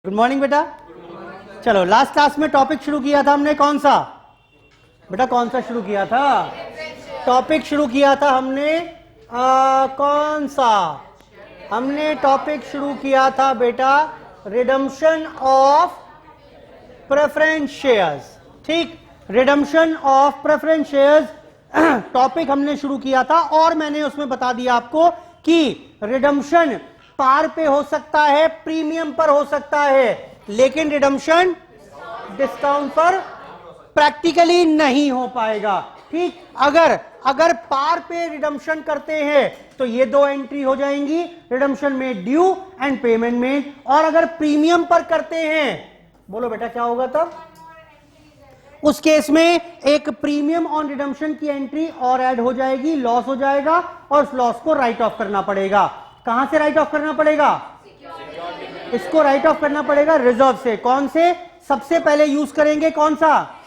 Good morning बेटा। चलो last class में टॉपिक शुरू किया था हमने कौन सा बेटा? कौन सा शुरू किया था? टॉपिक शुरू किया था हमने कौन सा? हमने टॉपिक शुरू किया था बेटा रिडम्पशन ऑफ प्रेफरेंस शेयर्स। ठीक, redemption of preference shares topic हमने शुरू किया था और मैंने उसमें बता दिया आपको कि रिडम्पशन पार पे हो सकता है, प्रीमियम पर हो सकता है, लेकिन रिडम्पशन डिस्काउंट पर प्रैक्टिकली नहीं हो पाएगा। ठीक, अगर पार पे रिडम्पशन करते हैं तो ये दो एंट्री हो जाएंगी, रिडम्पशन में ड्यू एंड पेमेंट में। और अगर प्रीमियम पर करते हैं, बोलो बेटा क्या होगा तब? उस केस में एक प्रीमियम ऑन रिडम्पशन की एंट्री और ऐड हो जाएगी, लॉस हो जाएगा और उस लॉस को राइट ऑफ करना पड़ेगा। कहां से राइट ऑफ करना पड़ेगा? इसको राइट ऑफ करना पड़ेगा रिजर्व से। कौन से? सबसे पहले यूज करेंगे कौन सा?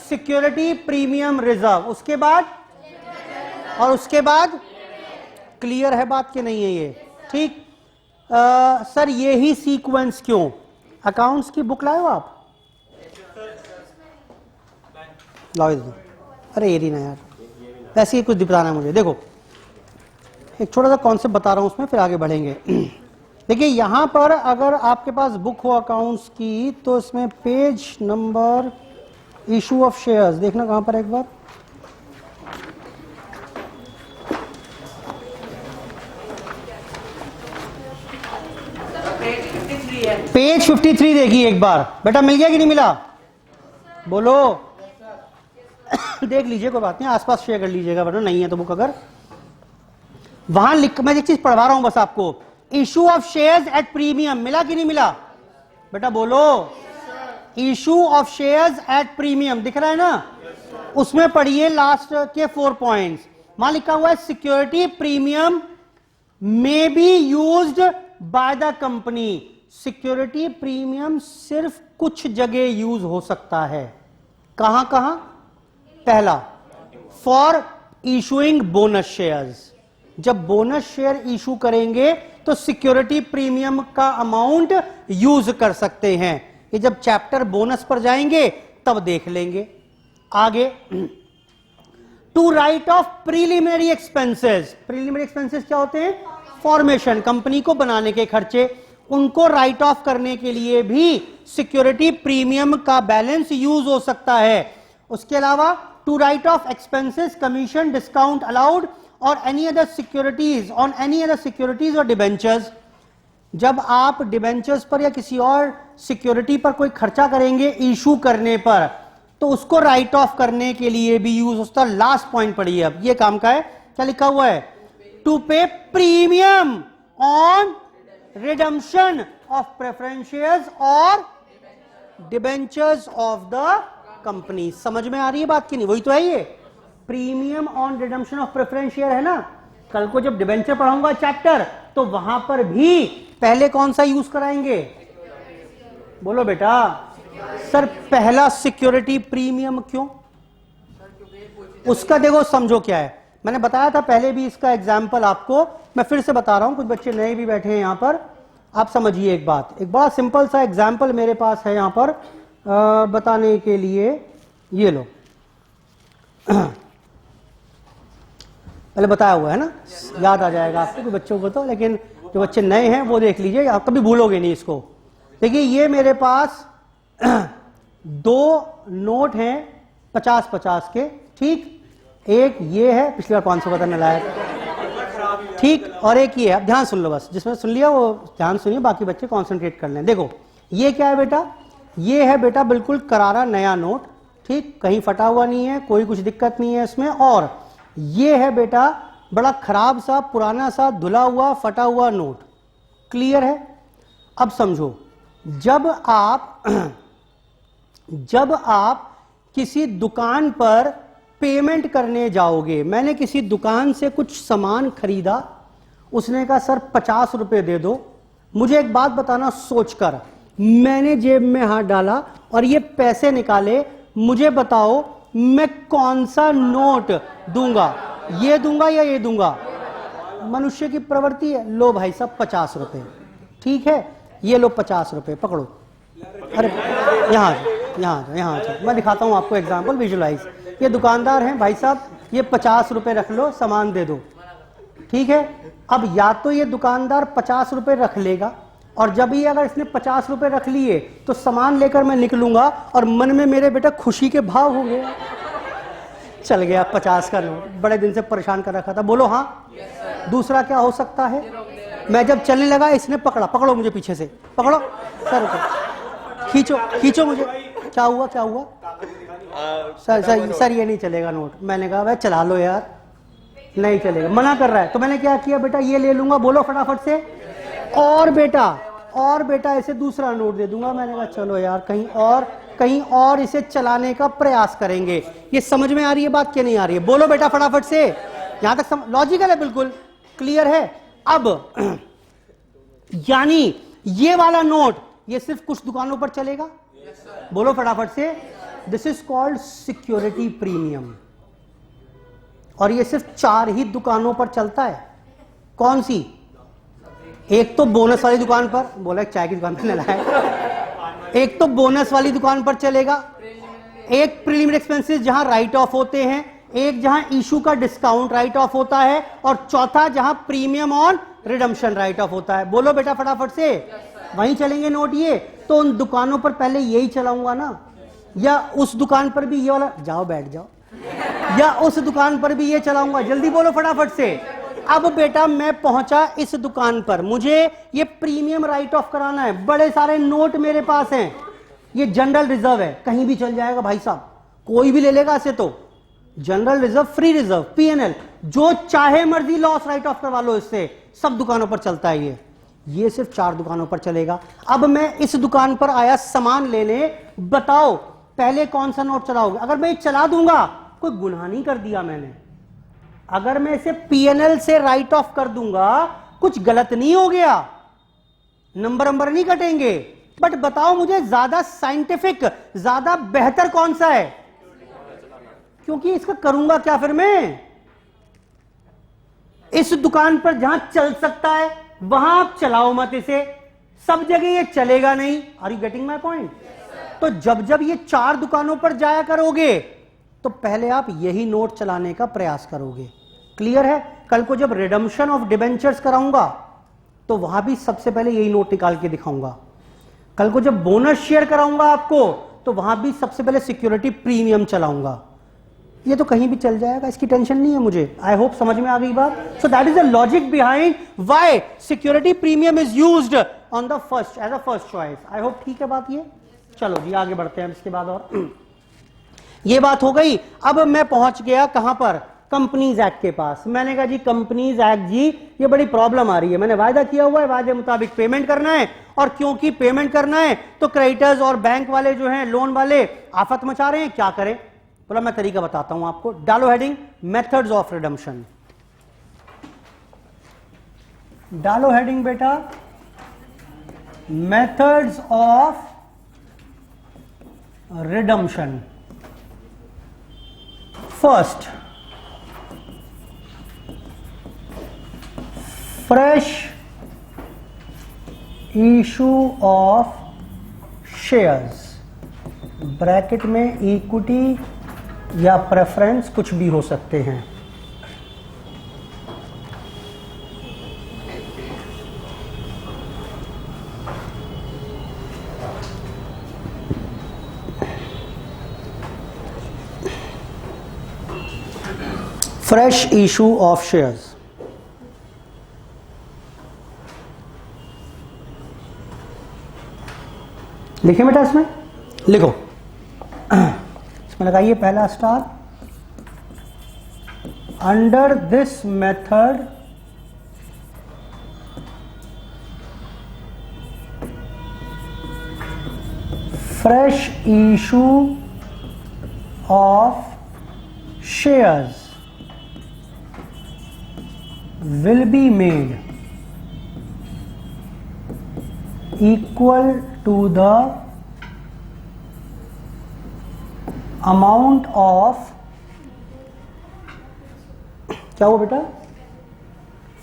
Security premium reserve. उसके बाद और उसके बाद क्लियर है बात कि नहीं है ये? ठीक, सर ये ही सीक्वेंस क्यों? अकाउंट्स की बुक लाए हो आप? लाओ इधर। अरे ये ना यार, वैसे ही कुछ बताना है मुझे। देखो एक छोटा सा कॉन्सेप्ट बता रहा हूं उसमें, फिर आगे बढ़ेंगे। देखिए यहां पर अगर आपके पास बुक हो अकाउंट्स की तो इसमें page number issue of shares देखना कहां पर है एक बार। पेज 53 देखिए एक बार बेटा। मिल गया कि नहीं मिला? बोलो देख लीजिए, कोई बात नहीं, आसपास शेयर कर लीजिएगा वरना नहीं है तो बुक अगर वहां लिख। मैं एक चीज पढ़वा रहा हूं बस आपको। Issue of shares at premium मिला कि नहीं मिला बेटा? बोलो issue of shares at premium दिख रहा है ना? उसमें पढ़िए लास्ट के 4 पॉइंट्स। वहां लिखा हुआ है security premium may be used by the company. Security premium सिर्फ कुछ जगह यूज हो सकता है। कहां कहां? पहला, फॉर इशूइंग बोनस शेयर्स। जब बोनस शेयर इशू करेंगे तो सिक्योरिटी प्रीमियम का अमाउंट यूज कर सकते हैं। ये जब चैप्टर बोनस पर जाएंगे तब देख लेंगे आगे। To write off preliminary expenses. Preliminary expenses क्या होते हैं? फॉर्मेशन, कंपनी को बनाने के खर्चे, उनको राइट ऑफ करने के लिए भी सिक्योरिटी प्रीमियम का बैलेंस यूज हो सकता है। उसके अलावा to write off expenses, commission, discount allowed और any other securities on any other securities और डिबेंचर्स। जब आप डिबेंचर्स पर या किसी और सिक्योरिटी पर कोई खर्चा करेंगे इशू करने पर, तो उसको राइट ऑफ करने के लिए भी यूज होता है। लास्ट पॉइंट पढ़िए अब, ये काम का है। क्या लिखा हुआ है? टू पे premium on redemption of preference shares और डिबेंचर्स ऑफ द कंपनी। समझ में आ रही है बात की नहीं? वही तो है ये premium on redemption of preference share है ना। कल को जब डिबेंचर पढ़ाऊंगा चैप्टर तो वहां पर भी पहले कौन सा यूज कराएंगे? बोलो बेटा। सर पहला सिक्योरिटी प्रीमियम क्यों? उसका देखो समझो क्या है। मैंने बताया था पहले भी इसका एग्जाम्पल आपको, मैं फिर से बता रहा हूं, कुछ बच्चे नए भी बैठे हैं यहां पर। आप समझिए एक बात, एक बड़ा सिंपल सा एग्जाम्पल मेरे पास है यहां पर बताने के लिए। ये लो पहले बताया हुआ है ना, याद आ जाएगा आपको कुछ बच्चों को तो, लेकिन जो बच्चे नए हैं वो देख लीजिए, आप कभी भूलोगे नहीं इसको। देखिए ये मेरे पास 2 नोट हैं 50-50 के। ठीक, एक ये है, पिछली बार 500 का लाया। ठीक, और एक ये है। अब ध्यान सुन लो बस, जिसमें सुन लिया वो ध्यान सुनिए, बाकी बच्चे कॉन्सेंट्रेट कर लें। देखो ये क्या है बेटा? ये है बेटा बिल्कुल करारा नया नोट। ठीक, कहीं फटा हुआ नहीं है, कोई कुछ दिक्कत नहीं है इसमें। और ये है बेटा बड़ा खराब सा, पुराना सा, धुला हुआ, फटा हुआ नोट। क्लियर है? अब समझो, जब आप किसी दुकान पर पेमेंट करने जाओगे, मैंने किसी दुकान से कुछ सामान खरीदा, उसने कहा सर 50 रुपए दे दो। मुझे एक बात बताना सोचकर, मैंने जेब में हाथ डाला और ये पैसे निकाले, मुझे बताओ मैं कौन सा नोट दूंगा? ये दूंगा या ये दूंगा? मनुष्य की प्रवृत्ति है। लो भाई साहब 50 रुपए। ठीक है, ये लो 50 रुपए पकड़ो। अरे यहाँ यहाँ मैं दिखाता हूँ आपको एग्जाम्पल, विजुलाइज। ये दुकानदार हैं भाई साहब, ये 50 रुपए रख लो, सामान दे दो, ठीक है। अब या तो ये दुकानदार 50 रुपए रख लेगा, और जब ये अगर इसने 50 रुपए रख लिए तो सामान लेकर मैं निकलूंगा और मन में मेरे बेटा खुशी के भाव हो गए, चल गया 50 का नोट, बड़े दिन से परेशान कर रखा था, बोलो हाँ। दूसरा क्या हो सकता है, मैं जब चलने लगा इसने पकड़ा, पकड़ो मुझे पीछे से, पकड़ो सर, खींचो खींचो मुझे, क्या हुआ क्या हुआ, सर ये नहीं चलेगा नोट। मैंने कहा भाई चला लो यार, नहीं चलेगा, मना कर रहा है। तो मैंने क्या किया, बेटा ये ले लूंगा, बोलो फटाफट से, और बेटा ऐसे दूसरा नोट दे दूंगा। मैंने कहा चलो यार कहीं और इसे चलाने का प्रयास करेंगे। ये समझ में आ रही है बात क्या नहीं आ रही है, बोलो बेटा फटाफट से। यहां तक लॉजिकल है, बिल्कुल क्लियर है। अब यानी ये वाला नोट ये सिर्फ कुछ दुकानों पर चलेगा, बोलो फटाफट से। This is called security premium, और ये सिर्फ 4 ही दुकानों पर चलता है। कौन सी, एक तो बोनस वाली दुकान पर, बोला चाय की दुकान पर नहीं लाया, एक तो बोनस वाली दुकान पर चलेगा, एक प्रीलिमिनरी एक्सपेंसेस जहां राइट ऑफ होते हैं, एक जहां इशू का डिस्काउंट राइट ऑफ होता है, और चौथा जहां premium on redemption right of होता है। बोलो बेटा फटाफट से, वहीं चलेंगे नोट ये। तो उन दुकानों पर पहले यही चलाऊंगा ना, या उस दुकान पर भी ये वाला, जाओ बैठ जाओ, या उस दुकान पर भी ये चलाऊंगा, जल्दी बोलो फटाफट से। अब बेटा मैं पहुंचा इस दुकान पर, मुझे ये प्रीमियम राइट ऑफ कराना है, बड़े सारे नोट मेरे पास हैं, ये जनरल रिजर्व है, कहीं भी चल जाएगा भाई साहब, कोई भी ले लेगा इसे। तो general reserve, free reserve, PNL, जो चाहे मर्जी लॉस राइट ऑफ करवा लो इससे, सब दुकानों पर चलता है ये सिर्फ 4 दुकानों पर चलेगा। अब मैं इस दुकान पर आया सामान लेने, बताओ पहले कौन सा नोट चलाओगे। अगर मैं चला दूंगा, कोई गुनाह नहीं कर दिया मैंने, अगर मैं इसे पीएनएल से राइट ऑफ कर दूंगा, कुछ गलत नहीं हो गया, नंबर नहीं कटेंगे। बट बताओ मुझे ज्यादा साइंटिफिक, ज्यादा बेहतर कौन सा है, क्योंकि इसका करूंगा क्या फिर मैं, इस दुकान पर जहां चल सकता है वहां आप चलाओ मत इसे, सब जगह ये चलेगा नहीं। Are you getting my point. तो जब ये 4 दुकानों पर जाया करोगे तो पहले आप यही नोट चलाने का प्रयास करोगे, क्लियर है। कल को जब रिडम्पशन ऑफ डिबेंचर्स कराऊंगा तो वहां भी सबसे पहले यही नोट निकाल के दिखाऊंगा। कल को जब बोनस शेयर कराऊंगा आपको तो वहां भी सबसे पहले सिक्योरिटी प्रीमियम चलाऊंगा। ये तो कहीं भी चल जाएगा, इसकी टेंशन नहीं है मुझे। आई होप समझ में आ गई बात। So that is the logic behind why security premium is used on the first as a first choice. I hope ठीक है बात ये। चलो जी आगे बढ़ते हैं इसके बाद। और ये बात हो गई। अब मैं पहुंच गया कहां पर, कंपनीज एक्ट के पास। मैंने कहा जी कंपनीज एक्ट जी ये बड़ी प्रॉब्लम आ रही है, मैंने वायदा किया हुआ है, वायदे मुताबिक पेमेंट करना है, और क्योंकि पेमेंट करना है तो क्रेडिटर्स और बैंक वाले जो हैं, लोन वाले आफत मचा रहे हैं, क्या करें। बोला मैं तरीका बताता हूं आपको, डालो हेडिंग मेथड्स ऑफ रिडम्पशन। डालो हेडिंग बेटा methods of redemption. First, fresh issue of shares, bracket में इक्विटी या प्रेफरेंस कुछ भी हो सकते हैं। फ्रेश इशू ऑफ शेयर्स, लिखे बेटा इसमें, लिखो इसमें लगाइए पहला star. Under this method fresh issue of shares will be made equal to the amount of, क्या हुआ बेटा,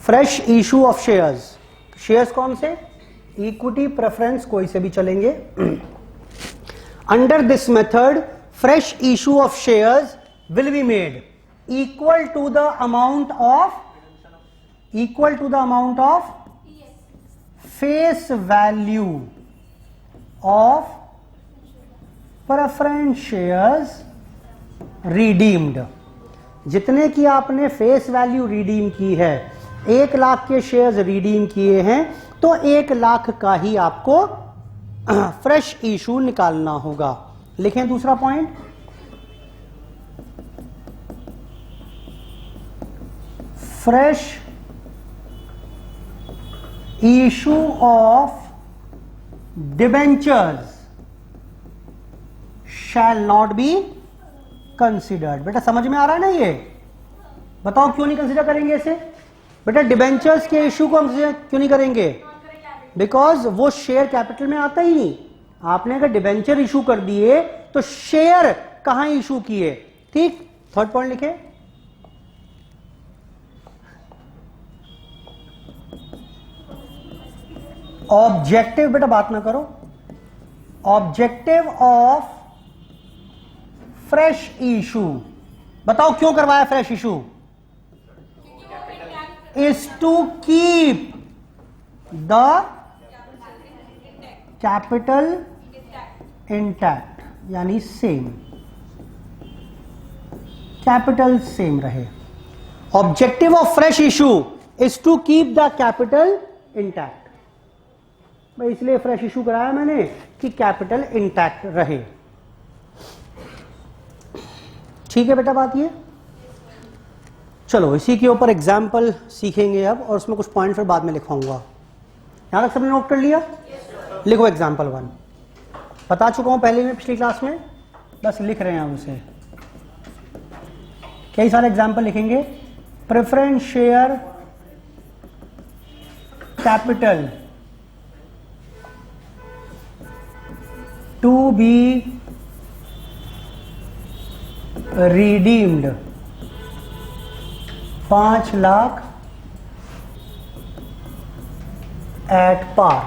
fresh issue of shares. Shares कौन से, इक्विटी प्रेफरेंस कोई से भी चलेंगे। Under this method fresh issue of shares will be made equal to the amount of face value of preference shares redeemed. जितने की आपने फेस वैल्यू रिडीम की है, 1 लाख के शेयर्स रिडीम किए हैं, तो 1 लाख का ही आपको फ्रेश इशू निकालना होगा। लिखें दूसरा point, fresh issue of debentures shell not be considered. बेटा समझ में आ रहा है ना ये? बताओ क्यों नहीं कंसिडर करेंगे इसे? बेटा डिबेंचर्स के इशू को हम क्यों नहीं करेंगे? बिकॉज वो शेयर कैपिटल में आता ही नहीं। आपने अगर डिबेंचर इशू कर दिए तो शेयर कहां इशू किए। ठीक, थर्ड पॉइंट लिखे, ऑब्जेक्टिव, बेटा बात ना करो, ऑब्जेक्टिव ऑफ फ्रेश इशू। बताओ क्यों करवाया fresh issue? Is to keep the capital intact, यानी सेम, कैपिटल सेम रहे। Objective of fresh issue is to keep the capital intact. भाई इसलिए फ्रेश इशू कराया मैंने कि कैपिटल इंटैक्ट रहे। ठीक है बेटा बात ये। चलो इसी के ऊपर एग्जाम्पल सीखेंगे अब, और उसमें कुछ पॉइंट फिर बाद में लिखवाऊंगा। यहां तक सबने नोट कर लिया? लिखो एग्जाम्पल 1। बता चुका हूं पहले में, पिछली क्लास में, बस लिख रहे हैं हम उसे। कई सारे एग्जाम्पल लिखेंगे। Preference share capital to be redeemed 5 lakh at par.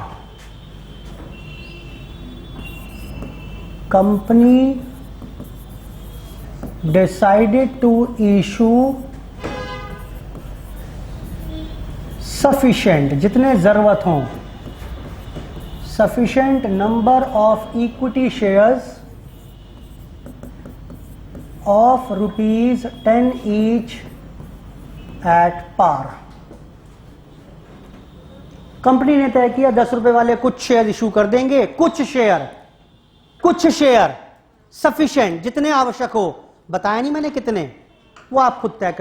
Company decided to issue sufficient, जितने जरूरत हों, sufficient number of equity shares of ₹10 each at par. Company ने तय किया 10 रुपए वाले कुछ शेयर इशू कर देंगे, कुछ शेयर सफिशिएंट, जितने आवश्यक हो। बताया नहीं मैंने कितने, वो आप खुद तय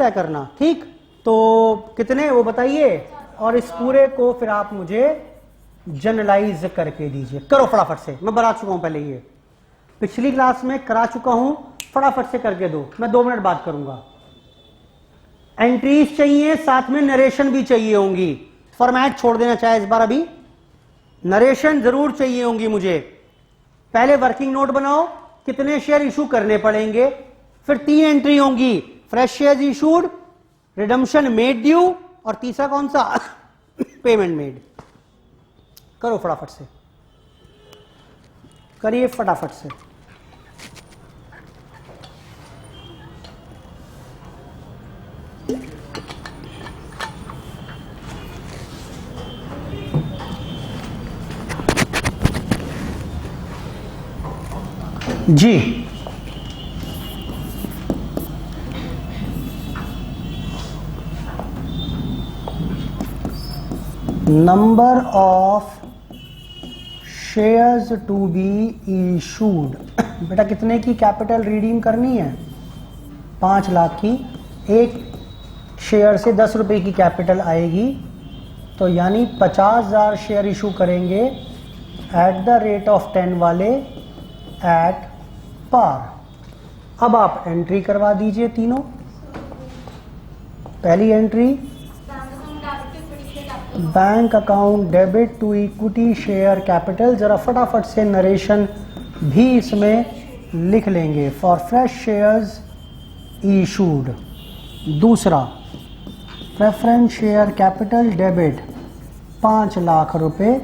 करना, ठीक। तो कितने वो बताइए, और इस पूरे को फिर आप मुझे जनरलाइज करके दीजिए। करो फटाफट से, मैं बता चुका हूं पहले, ये पिछली क्लास में करा चुका हूं, फटाफट से करके दो, मैं 2 मिनट बात करूंगा। एंट्रीज चाहिए, साथ में नरेशन भी चाहिए होंगी। फॉर्मेट छोड़ देना चाहे इस बार, अभी नरेशन जरूर चाहिए होंगी मुझे। पहले वर्किंग नोट बनाओ, कितने शेयर इशू करने पड़ेंगे, फिर 3 एंट्री होंगी, fresh share issued, redemption made due, और तीसरा कौन सा, पेमेंट मेड। करो फटाफट से, करिए फटाफट से। जी, number of shares to be issued. बेटा कितने की कैपिटल रिडीम करनी है? 5 लाख की। एक शेयर से 10 रुपए की कैपिटल आएगी, तो यानी 50,000 शेयर इशू करेंगे एट द रेट ऑफ 10 वाले, एट पार। अब आप एंट्री करवा दीजिए तीनों। पहली entry, bank account debit to equity share capital. जरा फटाफट से नरेशन भी इसमें लिख लेंगे, फॉर फ्रेश शेयर्स इशूड। दूसरा, preference share capital debit 5 lakh रुपए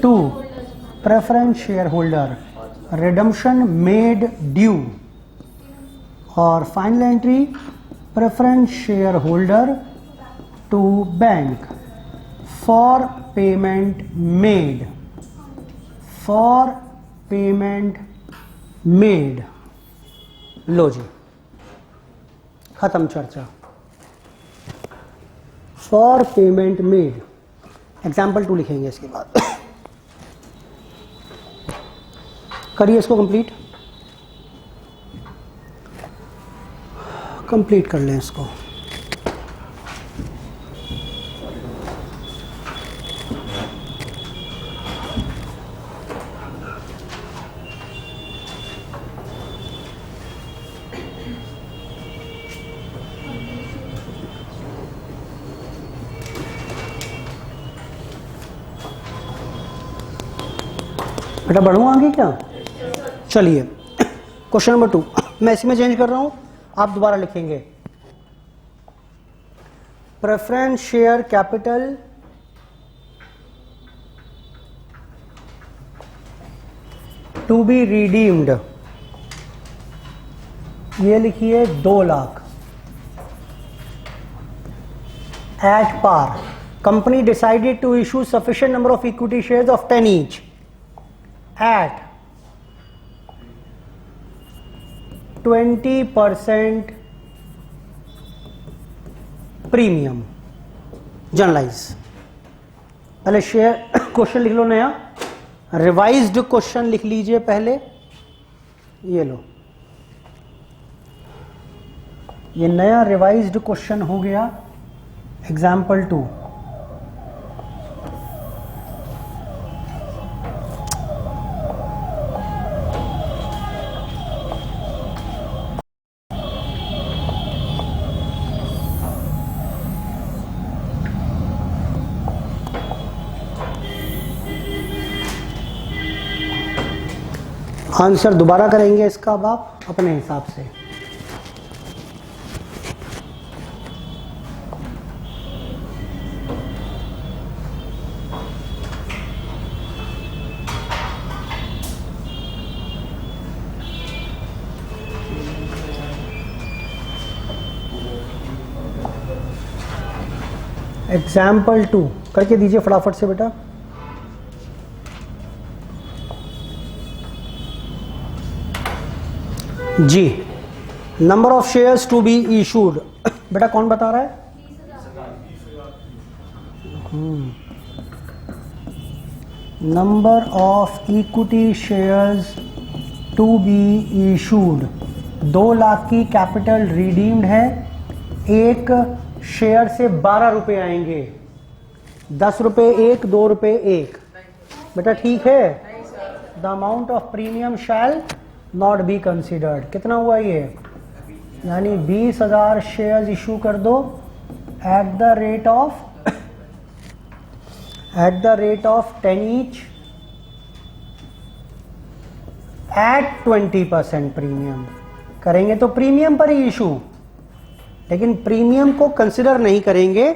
to preference share holder, redemption made due. और final entry preference share holder to bank for payment made, for payment made. लो जी, खत्म चर्चा। For payment made. एग्जाम्पल 2 लिखेंगे इसके बाद। करिए इसको कंप्लीट, कंप्लीट कर लें इसको। बेटा बढ़ूँ आगे क्या? चलिए क्वेश्चन नंबर 2, मैं इसी में चेंज कर रहा हूं, आप दोबारा लिखेंगे। Preference share capital to be redeemed, ये लिखिए 2 lakh at par. Company decided to issue sufficient number of equity shares of 10 each at 20% premium. Journalise. पहले शेयर क्वेश्चन लिख लो नया, रिवाइज्ड क्वेश्चन लिख लीजिए पहले। ये लो, ये नया रिवाइज्ड क्वेश्चन हो गया। एग्जाम्पल 2, आंसर दोबारा करेंगे इसका अब आप अपने हिसाब से। एग्जाम्पल 2 करके दीजिए फटाफट से बेटा। जी, number of shares to be issued, बेटा कौन बता रहा है? Number of equity shares to be issued, 2 lakh की कैपिटल रिडीम्ड है। एक शेयर से 12 रुपए आएंगे, 10 रुपए एक, 2 रुपए एक। बेटा ठीक है। The amount of premium shell not be considered. कितना हुआ ये? यानी 20,000 शेयर्स इशू कर दो eight the rate of 10 each eight 20% premium. करेंगे तो प्रीमियम पर ही इशू, लेकिन प्रीमियम को कंसिडर नहीं करेंगे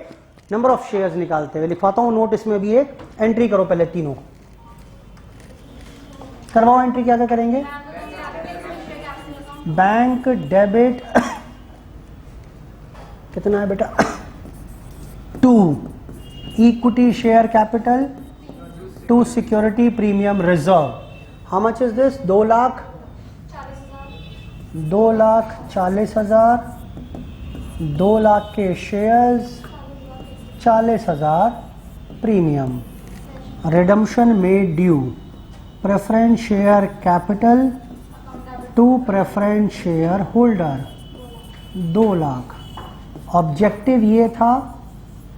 नंबर ऑफ शेयर्स निकालते हुए। लिखवाता हूं नोट, इसमें भी एक एंट्री करो पहले, तीनों करवाओ एंट्री। क्या क्या करेंगे? बैंक डेबिट कितना है बेटा? 2 equity share capital, 2 security premium reserve. How much is this? 2,40,000, 2 lakh के shares, 40,000 premium. Redemption made due, preference share capital to preference share holder 2 lakh. Objective ये था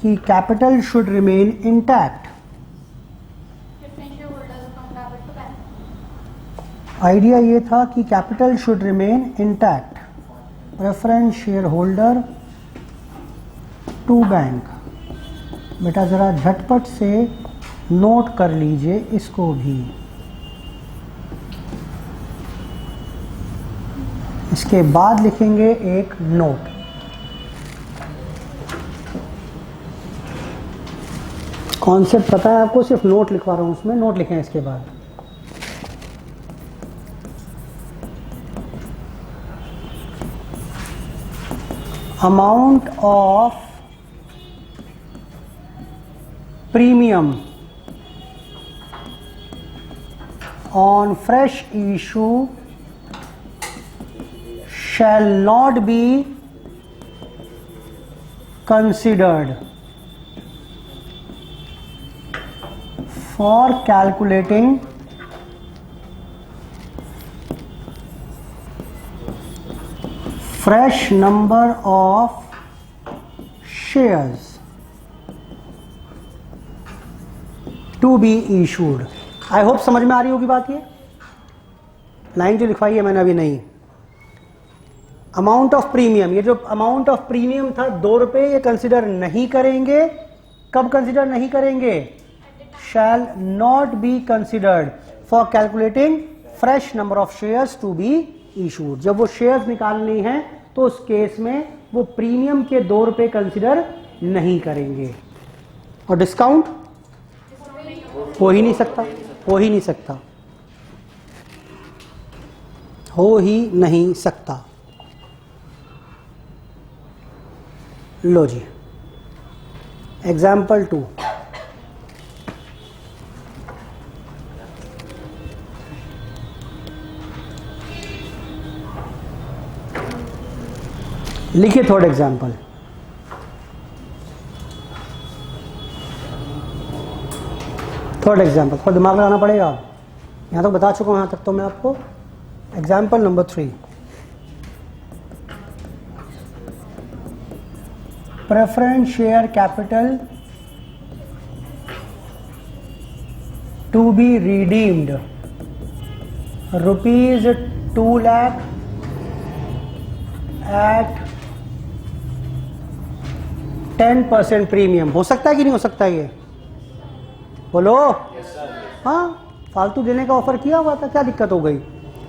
कि capital should remain intact. Idea ये था कि capital should remain intact. Preference share holder to bank. बेटा जरा झटपट से नोट कर लीजिए इसको भी। इसके बाद लिखेंगे एक नोट। कॉन्सेप्ट पता है आपको, सिर्फ नोट लिखवा रहा हूं, उसमें नोट लिखें इसके बाद। Amount of premium on fresh issue shall not be considered for calculating fresh number of shares to be issued। I hope समझ में आ रही होगी बात। ये लाइन जो लिखवाई है मैंने अभी नहीं। अमाउंट ऑफ प्रीमियम, ये जो अमाउंट ऑफ प्रीमियम था 2 रुपए, ये कंसिडर नहीं करेंगे। कब कंसिडर नहीं करेंगे? Shall not be considered for calculating fresh number of shares to be issued. जब वो शेयर्स निकालनी है तो उस केस में वो प्रीमियम के 2 रुपए कंसिडर नहीं करेंगे। और डिस्काउंट हो ही नहीं सकता, हो ही नहीं सकता, हो ही नहीं सकता। लो जी, एग्जाम्पल 2। लिखिए थर्ड एग्जाम्पल। थर्ड एग्जाम्पल थोड़ा दिमाग लगाना पड़ेगा। यहां तक बता चुका हूं, यहां तक तो मैं आपको। Example number 3, preference share capital to be redeemed rupees 2 lakh at 10% premium. हो सकता है कि नहीं हो सकता? ये बोलो। हाँ, फालतू देने का ऑफर किया हुआ था, क्या दिक्कत हो गई?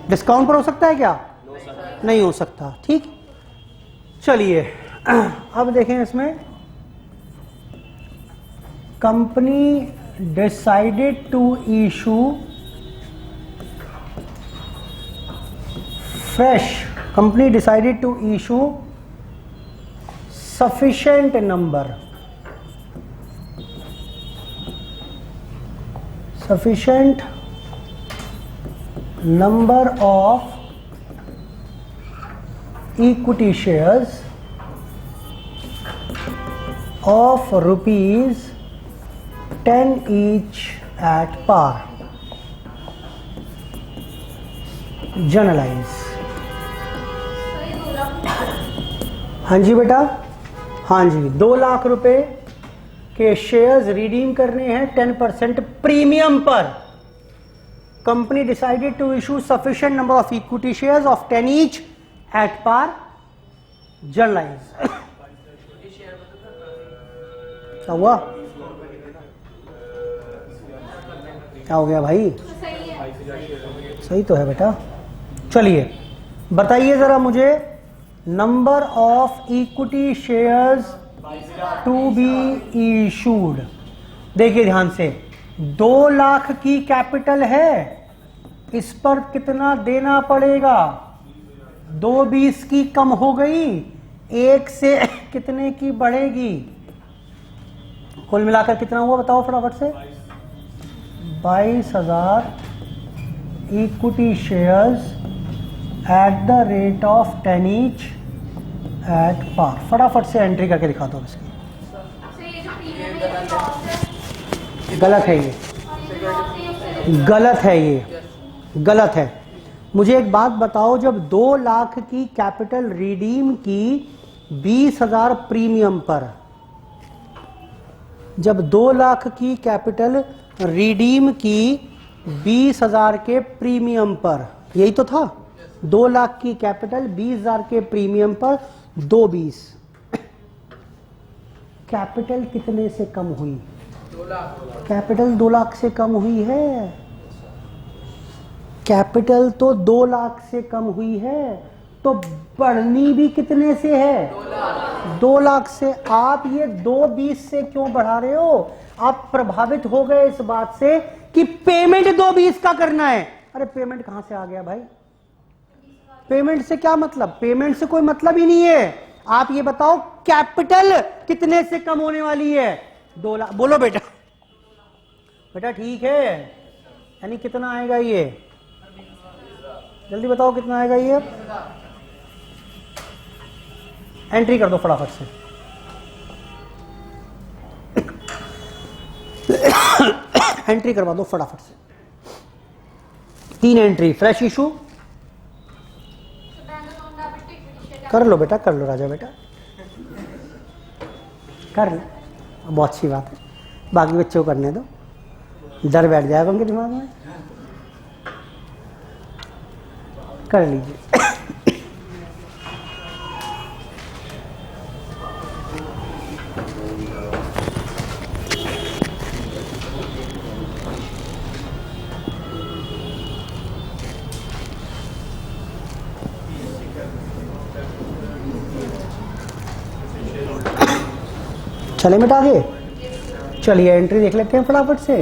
डिस्काउंट पर हो सकता है क्या? नहीं हो सकता। ठीक, चलिए अब देखें इसमें। Company decided to issue fresh, company decided to issue sufficient number of equity shares of rupees 10 each at par, journalise. हाँ जी बेटा, हाँ जी, 2 लाख रुपए के शेयर्स रिडीम करने हैं 10% प्रीमियम पर। Company decided to issue sufficient number of equity shares of 10 each at par, journalise. क्या हुआ? क्या हो गया भाई? सही तो है बेटा। चलिए बताइए जरा मुझे, number of equity shares to be issued. देखिए ध्यान से, 2 लाख की कैपिटल है, इस पर कितना देना पड़ेगा? 2/20 की कम हो गई, 1 से कितने की बढ़ेगी? कुल मिलाकर कितना हुआ बताओ फटाफट से? 22,000 equity shares at the rate of 10 each at par. फटाफट से एंट्री करके दिखा दो इसकी। गलत है ये, गलत है ये, गलत है। मुझे एक बात बताओ, जब 2 लाख की कैपिटल रिडीम की 20,000 प्रीमियम पर, जब 2 लाख की कैपिटल रिडीम की 20,000 के प्रीमियम पर, यही तो था, 2 लाख की कैपिटल 20,000 के प्रीमियम पर 2/20, कैपिटल कितने से कम हुई? 2 लाख। कैपिटल 2 लाख से कम हुई है, कैपिटल तो 2 लाख से कम हुई है, तो बढ़नी भी कितने से है? 2 लाख से। आप ये 220 से क्यों बढ़ा रहे हो? आप प्रभावित हो गए इस बात से कि पेमेंट 220 का करना है। अरे पेमेंट कहां से आ गया भाई? पेमेंट से क्या मतलब? पेमेंट से कोई मतलब ही नहीं है। आप ये बताओ कैपिटल कितने से कम होने वाली है? 2 लाख। बोलो बेटा। बेटा ठीक है, यानी कितना आएगा ये? जल्दी बताओ कितना आएगा ये? एंट्री कर दो फटाफट से। एंट्री करवा दो फटाफट से। 3 एंट्री। फ्रेश इशू कर लो बेटा, कर लो राजा बेटा, कर लो। बहुत अच्छी बात है, बाकी बच्चों को करने दो, डर बैठ जाएगा उनके दिमाग में। कर लीजिए। चले बेटा आगे, चलिए एंट्री देख लेते हैं फटाफट से।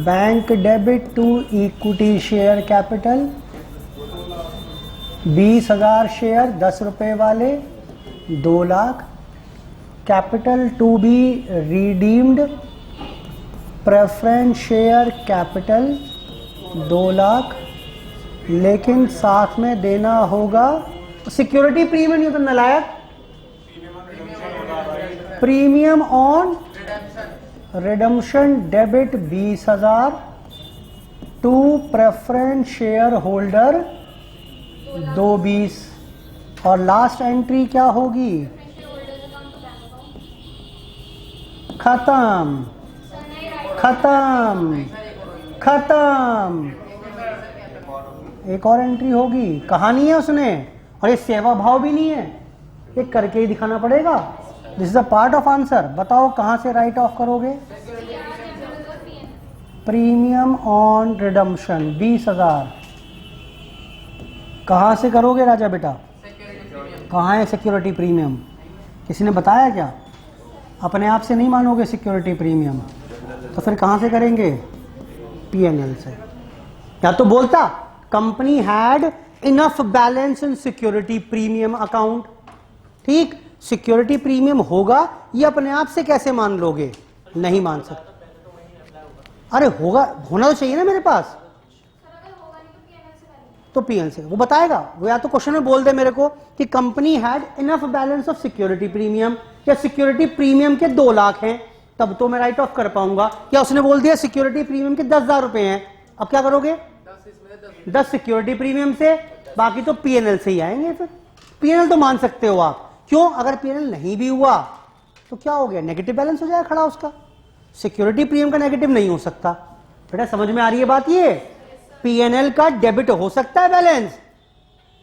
Bank debit to equity share capital 20,000 share 10 रुपए वाले 2 lakh. Capital to be redeemed preference share capital 2 lakh, लेकिन साथ में देना होगा सिक्योरिटी प्रीमियम। नहीं तो नलायक, premium on redemption debit 20,000 to preference share holder 220। और लास्ट एंट्री क्या होगी? खत्म खत्म खत्म। एक और एंट्री होगी, कहानी है उसने, और ये सेवा भाव भी नहीं है, ये करके ही दिखाना पड़ेगा। This is a part of answer. बताओ कहां से राइट ऑफ करोगे? प्रीमियम ऑन रिडम्पशन 20,000 कहां से करोगे राजा बेटा? कहां है सिक्योरिटी प्रीमियम? किसी ने बताया क्या? अपने आप से नहीं मानोगे सिक्योरिटी प्रीमियम, तो फिर कहां से करेंगे? पीएनएल से। या तो बोलता company had enough balance in security premium account. ठीक, सिक्योरिटी प्रीमियम होगा, ये अपने आप से कैसे मान लोगे? नहीं मान सकते। अरे होगा, होना तो चाहिए ना मेरे पास। तो पीएनएल से वो बताएगा, वो या तो क्वेश्चन में बोल दे मेरे को कि company had enough balance of security premium, या सिक्योरिटी प्रीमियम के 2 लाख हैं, तब तो मैं राइट ऑफ कर पाऊंगा। या उसने बोल दिया सिक्योरिटी प्रीमियम के 10,000 रुपए हैं, अब क्या करोगे? 10 सिक्योरिटी प्रीमियम से, बाकी तो पीएनएल से ही आएंगे। फिर पीएनएल तो मान सकते हो आप। क्यों? अगर पीएनएल नहीं भी हुआ तो क्या हो गया? नेगेटिव बैलेंस हो जाएगा खड़ा उसका। सिक्योरिटी प्रीमियम का नेगेटिव नहीं हो सकता। बेटा समझ में आ रही है बात? ये पीएनएल का डेबिट हो सकता है बैलेंस।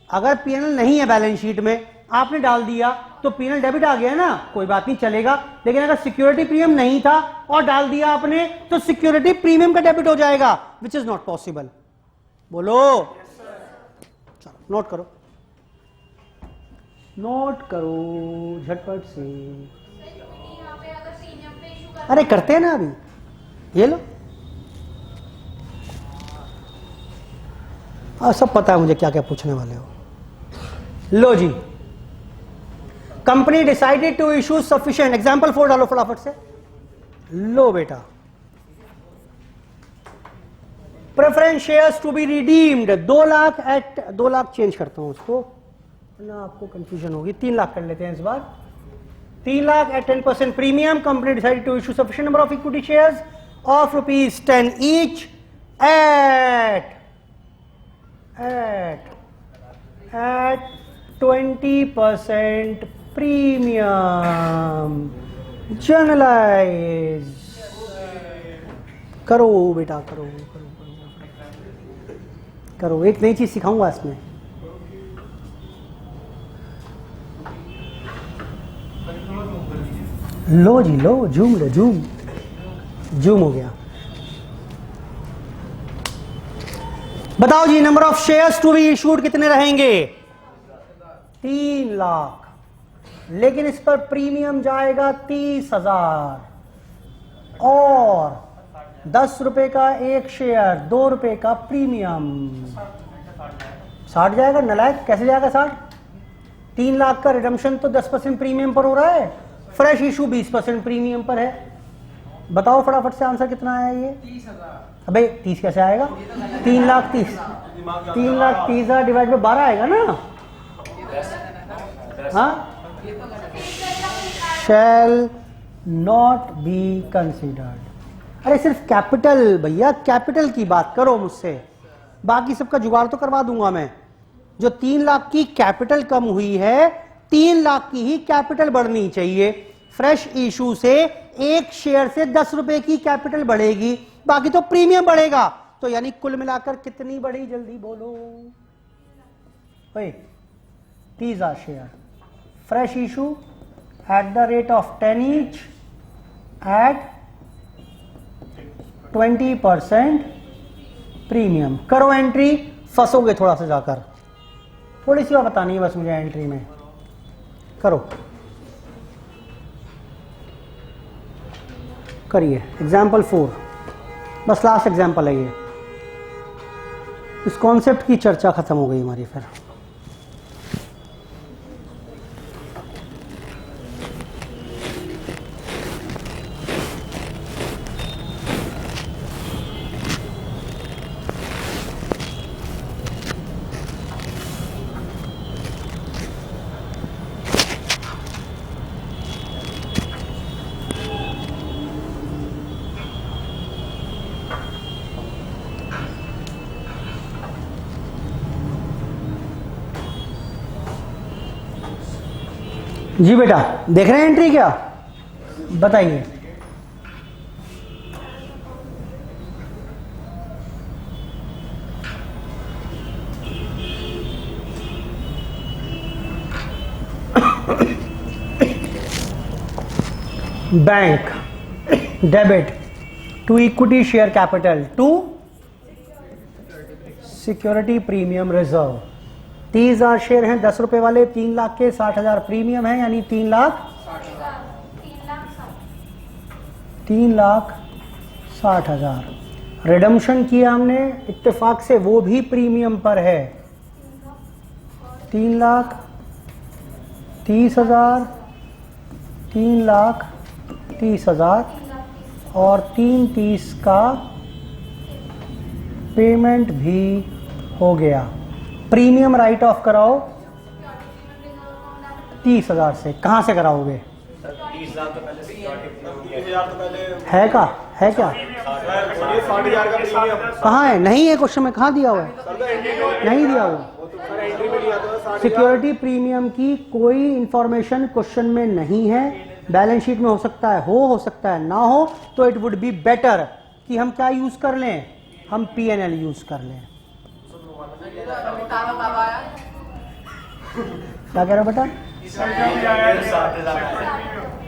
अगर पीएनएल नहीं है बैलेंस शीट में, आपने डाल दिया तो पीएनएल डेबिट आ गया ना, कोई बात नहीं, चलेगा। लेकिन अगर सिक्योरिटी प्रीमियम नहीं था और डाल दिया आपने, तो सिक्योरिटी प्रीमियम का डेबिट हो जाएगा, विच इज नॉट पॉसिबल। बोलो। चलो नोट करो, नोट करो झटपट से। अरे करते हैं ना अभी, ये लो। सब पता है मुझे क्या क्या पूछने वाले हो। लो जी, company decided to issue sufficient, example 4 डालो फटाफट से। लो बेटा, preference shares to be redeemed 2 lakh at 2 lakh change करता हूं उसको ना, आपको कंफ्यूजन होगी। 3 लाख कर लेते हैं इस बार। 3 lakh at 10% premium. Company decided to issue sufficient number of equity shares of ₹10 each at 20% premium. Journalise करो बेटा, करो करो करो करो। एक नई चीज सिखाऊंगा इसमें। लो जी लो, जूम लो, जूम जूम हो गया। बताओ जी, number of shares to be issued कितने रहेंगे? 3 लाख। लेकिन इस पर प्रीमियम जाएगा 30,000 और 10 रुपए का एक शेयर, 2 रुपए का प्रीमियम। 60 जाएगा नलायक, कैसे जाएगा 60? 3 लाख का रिडम्पशन तो 10% प्रीमियम पर हो रहा है, फ्रेश इशू 20% प्रीमियम पर है। बताओ फटाफट से आंसर कितना आया ये? 30,000। अबे 30 कैसे आएगा? 3,30,000 डिवाइड बाय 12 आएगा ना? हाँ, शैल नॉट बी कंसिडर्ड। अरे सिर्फ कैपिटल भैया, कैपिटल की बात करो मुझसे, बाकी सबका जुगाड़ तो करवा दूंगा मैं। जो 3 लाख की कैपिटल कम हुई है, 3 लाख की ही कैपिटल बढ़नी चाहिए। फ्रेश इशू से एक शेयर से 10 रुपए की कैपिटल बढ़ेगी, बाकी तो प्रीमियम बढ़ेगा। तो यानी कुल मिलाकर कितनी बढ़ी, जल्दी बोलो। 30,000 share, fresh issue at the rate of 10 each eight 20% premium. करो एंट्री, फंसोगे थोड़ा सा जाकर, थोड़ी सी बात बतानी है बस मुझे एंट्री में। करो, करिए। एग्जाम्पल 4, बस लास्ट एग्जाम्पल है ये। इस कॉन्सेप्ट की चर्चा खत्म हो गई हमारी फिर। जी बेटा, देख रहे हैं एंट्री क्या? बताइए। Bank debit to equity share capital to security premium reserve. 30,000 share हैं 10 रुपए वाले, 3 लाख के, 60,000 प्रीमियम है, यानी 3,60,000। रिडम्पशन किया हमने इत्तेफाक से, वो भी प्रीमियम पर है। 3,30,000, 3,30,000 और 3,30 का पेमेंट भी हो गया। प्रीमियम राइट ऑफ कराओ 30,000 से। कहां से कराओगे? 30,000 तो पहले 30,000 तो पहले है का है क्या? 60,000 का प्रीमियम कहाँ है? नहीं है क्वेश्चन में, कहाँ दिया हुआ है? नहीं दिया हुआ। सिक्योरिटी प्रीमियम की कोई इंफॉर्मेशन क्वेश्चन में नहीं है। बैलेंस शीट में हो सकता है हो सकता है ना हो, तो इट वुड बी बेटर कि हम क्या यूज कर लें, हम P&L यूज कर लें। क्या कह रहा बेटा?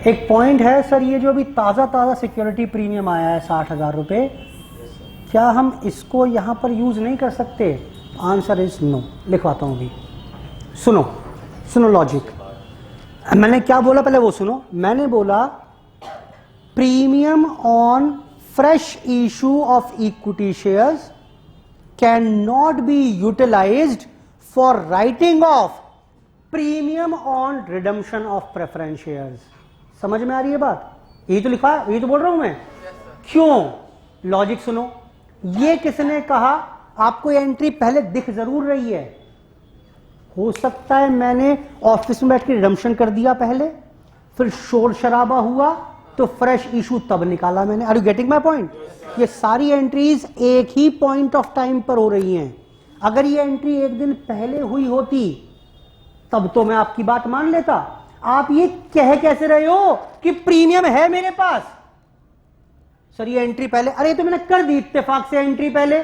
एक पॉइंट है सर, ये जो अभी ताजा सिक्योरिटी प्रीमियम आया है 60,000 रुपए, क्या हम इसको यहां पर यूज नहीं कर सकते? Answer is no. लिखवाता हूं अभी, सुनो लॉजिक। मैंने क्या बोला पहले वो सुनो। मैंने बोला premium on fresh issue of equity shares can not be utilised for writing off premium on redemption of preference shares. समझ में आ रही है बात? यही तो लिखा है, यही तो बोल रहा हूं मैं। क्यों? लॉजिक सुनो। ये किसने कहा? आपको ये एंट्री पहले दिख जरूर रही है, हो सकता है मैंने ऑफिस में बैठ के रिडम्पशन कर दिया पहले, फिर शोर शराबा हुआ तो फ्रेश इशू तब निकाला मैंने। Are you getting my point? ये सारी एंट्रीज एक ही पॉइंट ऑफ टाइम पर हो रही हैं। अगर ये एंट्री एक दिन पहले हुई होती तब तो मैं आपकी बात मान लेता। आप ये कह कैसे रहे हो कि प्रीमियम है मेरे पास? सर ये एंट्री पहले, अरे तो मैंने कर दी इत्तेफाक से एंट्री पहले।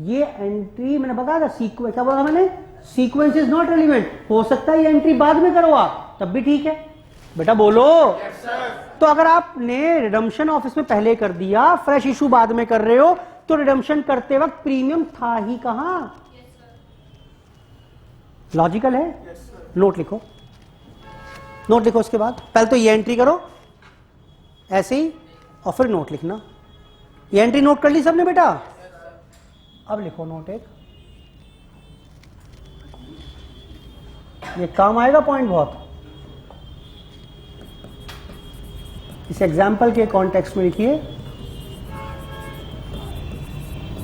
ये एंट्री मैंने बताया था सीक्वेंस, क्या बोला मैंने? Sequence is not relevant. हो सकता है ये एंट्री बाद में करो आप, तब भी ठीक है। बेटा बोलो। तो अगर आपने रिडम्पशन ऑफिस में पहले कर दिया, फ्रेश इशू बाद में कर रहे हो, तो रिडम्पशन करते वक्त प्रीमियम था ही कहां? लॉजिकल है? नोट लिखो। नोट लिखो उसके बाद, पहले तो ये एंट्री करो ऐसे ही और फिर नोट लिखना। ये एंट्री नोट कर ली सबने बेटा? अब लिखो नोट एक, ये काम आएगा पॉइंट बहुत। इस एग्जाम्पल के कॉन्टेक्स्ट में लिखिए,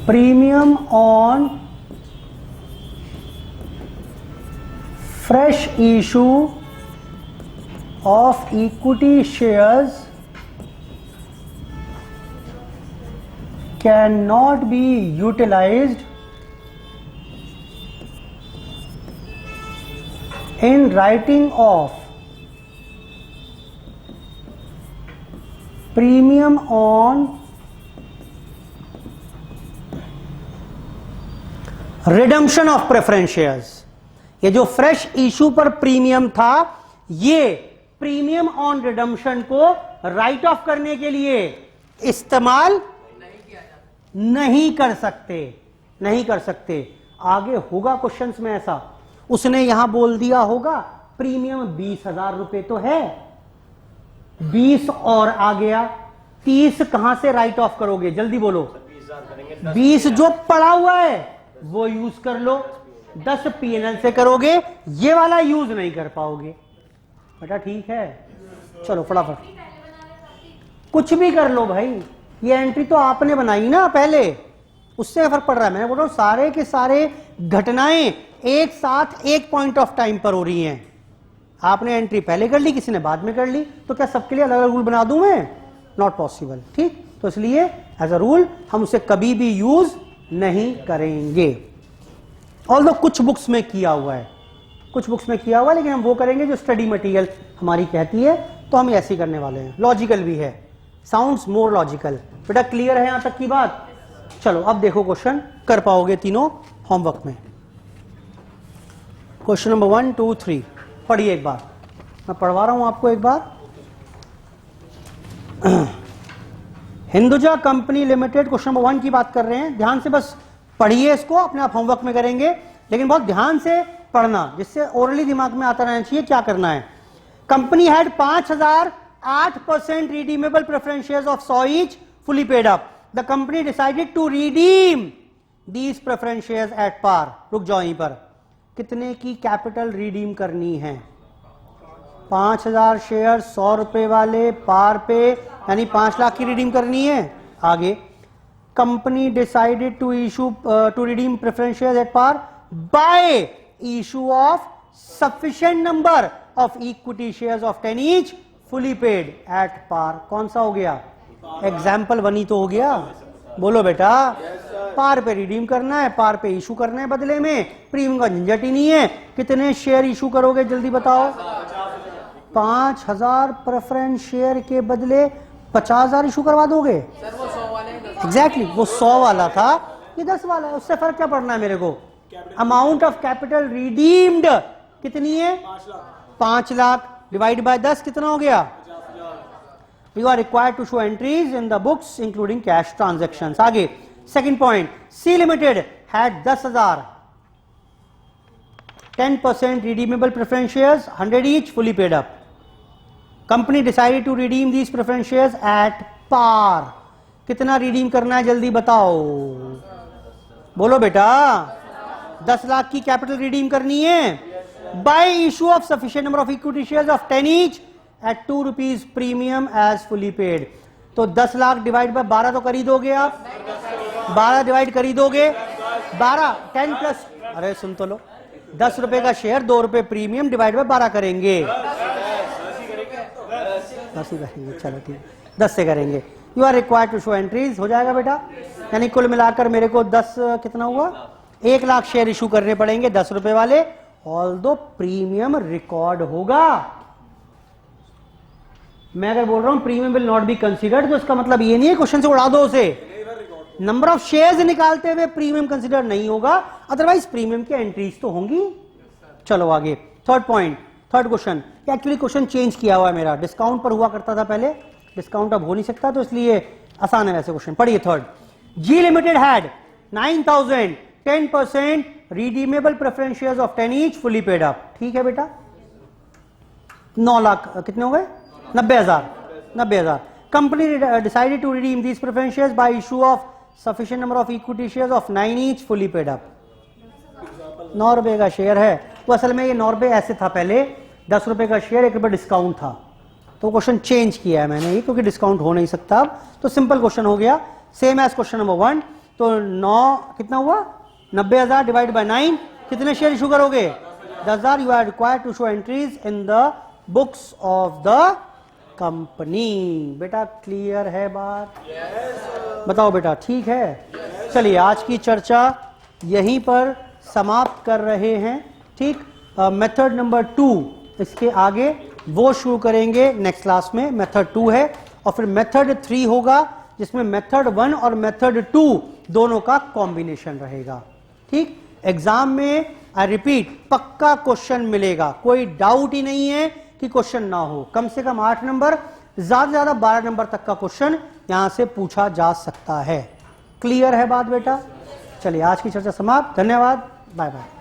premium on fresh issue of equity shares cannot be utilized in writing off premium on redemption of preference shares। ये जो फ्रेश इशू पर प्रीमियम था, ये प्रीमियम ऑन रिडम्पशन को राइट ऑफ करने के लिए इस्तेमाल नहीं कर सकते, नहीं कर सकते। आगे होगा क्वेश्चंस में ऐसा, उसने यहां बोल दिया होगा प्रीमियम 20,000 रुपए तो है, 20 और आ गया, 30 कहां से राइट ऑफ करोगे? जल्दी बोलो। 20 जो पड़ा हुआ है वो यूज कर लो, 10 पीएनएल से करोगे, ये वाला यूज नहीं कर पाओगे बेटा, ठीक है? चलो फटाफट, कुछ भी कर लो भाई, ये एंट्री तो आपने बनाई ना पहले, उससे फर्क पड़ रहा है। मैंने बोल रहा हूं सारे के सारे घटनाएं एक साथ एक पॉइंट ऑफ टाइम पर हो रही हैं। आपने एंट्री पहले कर ली, किसी ने बाद में कर ली, तो क्या सबके लिए अलग अलग रूल बना दूं मैं? नॉट पॉसिबल, ठीक? तो इसलिए एज अ रूल हम उसे कभी भी यूज नहीं करेंगे। ऑल्दो कुछ बुक्स में किया हुआ है, कुछ बुक्स में किया हुआ है, लेकिन हम वो करेंगे जो स्टडी मटेरियल हमारी कहती है, तो हम ऐसे ही करने वाले हैं। लॉजिकल भी है, साउंड्स मोर लॉजिकल। बेटा क्लियर है यहां तक की बात? चलो अब देखो क्वेश्चन कर पाओगे तीनों होमवर्क में। क्वेश्चन नंबर 1, 2, 3 पढ़िए एक बार, मैं पढ़वा रहा हूं आपको एक बार। Hinduja company limited, question number 1 की बात कर रहे हैं, ध्यान से बस पढ़िए इसको, अपने आप होमवर्क में करेंगे, लेकिन बहुत ध्यान से पढ़ना, जिससे ओरली दिमाग में आता रहना चाहिए क्या करना है। Company had 5,008% redeemable preference shares of 100 each, fully paid up. The company decided to redeem these preference shares at par. रुक जाओ यहीं पर, कितने की कैपिटल रिडीम करनी है? 5,000 शेयर 100 रुपए वाले पार पे, यानी 5 लाख की रिडीम करनी है। आगे, company decided to issue to redeem preference shares at par by issue of sufficient number of equity shares of 10 each fully paid at par। कौन सा हो गया? एग्जाम्पल 1 ही तो हो गया, बोलो बेटा। पार पे रिडीम करना है, पार पे इशू करना है, बदले में प्रीमियम का झंझट ही नहीं है। कितने शेयर इशू करोगे जल्दी बताओ? 5,000 प्रेफरेंस शेयर के बदले 50,000 इशू करवा दोगे? एग्जैक्टली, वो 100 वाला था, ये 10 वाला है, उससे फर्क क्या पड़ना है मेरे को? अमाउंट ऑफ कैपिटल रिडीम्ड कितनी है? 5 लाख डिवाइड बाय 10 कितना हो गया? You are required to show entries in the books including cash transactions. आगे second point, C limited had 10,000 10% redeemable preference shares 100 each fully paid up. Company decided to redeem these preference shares at par. कितना redeem करना है जल्दी बताओ, बोलो बेटा। 10 लाख की capital redeem करनी है by issue of sufficient number of equity shares of 10 each at 2 rupees premium as fully paid. तो 10 लाख डिवाइड बाय 12 तो कर ही दोगे आप, 12 डिवाइड कर ही दोगे, 12 10 प्लस, अरे सुन तो लो, 10 रुपए का शेयर 2 रुपए प्रीमियम डिवाइड बाय 12 करेंगे, 10 ही करेंगे, चलो ठीक 10 से करेंगे। You are required to show entries, हो जाएगा बेटा। यानी कुल मिलाकर मेरे को 10 कितना हुआ, 1 लाख शेयर इशू करने पड़ेंगे 10 रुपए वाले, ऑल्दो प्रीमियम रिकॉर्ड होगा। मैं अगर बोल रहा हूं premium will not be considered, तो इसका मतलब ये नहीं है क्वेश्चन से उड़ा दो उसे, नंबर ऑफ शेयर्स निकालते हुए प्रीमियम कंसीडर नहीं होगा, अदरवाइज प्रीमियम की एंट्रीज तो होंगी। चलो आगे, third point, third question. Actually question change किया हुआ है मेरा, डिस्काउंट पर हुआ करता था पहले, डिस्काउंट अब हो नहीं सकता, तो इसलिए आसान है वैसे क्वेश्चन। पढ़िए third, G limited had 9,000 10% redeemable preference shares of 10 each fully paid up। ठीक है बेटा, 9 लाख कितने हो गए? 90,000। 90,000। Company decided to redeem these preference shares by issue of sufficient number of equity shares of 9 each fully paid up. 9 रुपए का share है, तो असल में ये 9 रुपए ऐसे था पहले, 10 रुपए का शेयर, 1 रुपए डिस्काउंट था, तो क्वेश्चन चेंज किया है मैंने ये, क्योंकि डिस्काउंट हो नहीं सकता अब, तो सिंपल क्वेश्चन हो गया, सेम एज क्वेश्चन नंबर 1। तो 9 कितना हुआ? 90,000 डिवाइड बाय 9, कितने शेयर इशू करोगे? 10,000। You are required to show entries in the books of the company. बेटा क्लियर है बात? बताओ बेटा, ठीक है? चलिए आज की चर्चा यहीं पर समाप्त कर रहे हैं, ठीक। मेथड नंबर 2 इसके आगे वो शुरू करेंगे नेक्स्ट क्लास में, मेथड 2 है, और फिर मेथड 3 होगा जिसमें मेथड 1 और मेथड 2 दोनों का कॉम्बिनेशन रहेगा, ठीक। एग्जाम में आई रिपीट पक्का क्वेश्चन मिलेगा, कोई डाउट ही नहीं है कि क्वेश्चन ना हो। कम से कम 8 नंबर, ज्यादा से ज्यादा 12 नंबर तक का क्वेश्चन यहां से पूछा जा सकता है। क्लियर है बात बेटा? चलिए आज की चर्चा समाप्त, धन्यवाद, बाय बाय।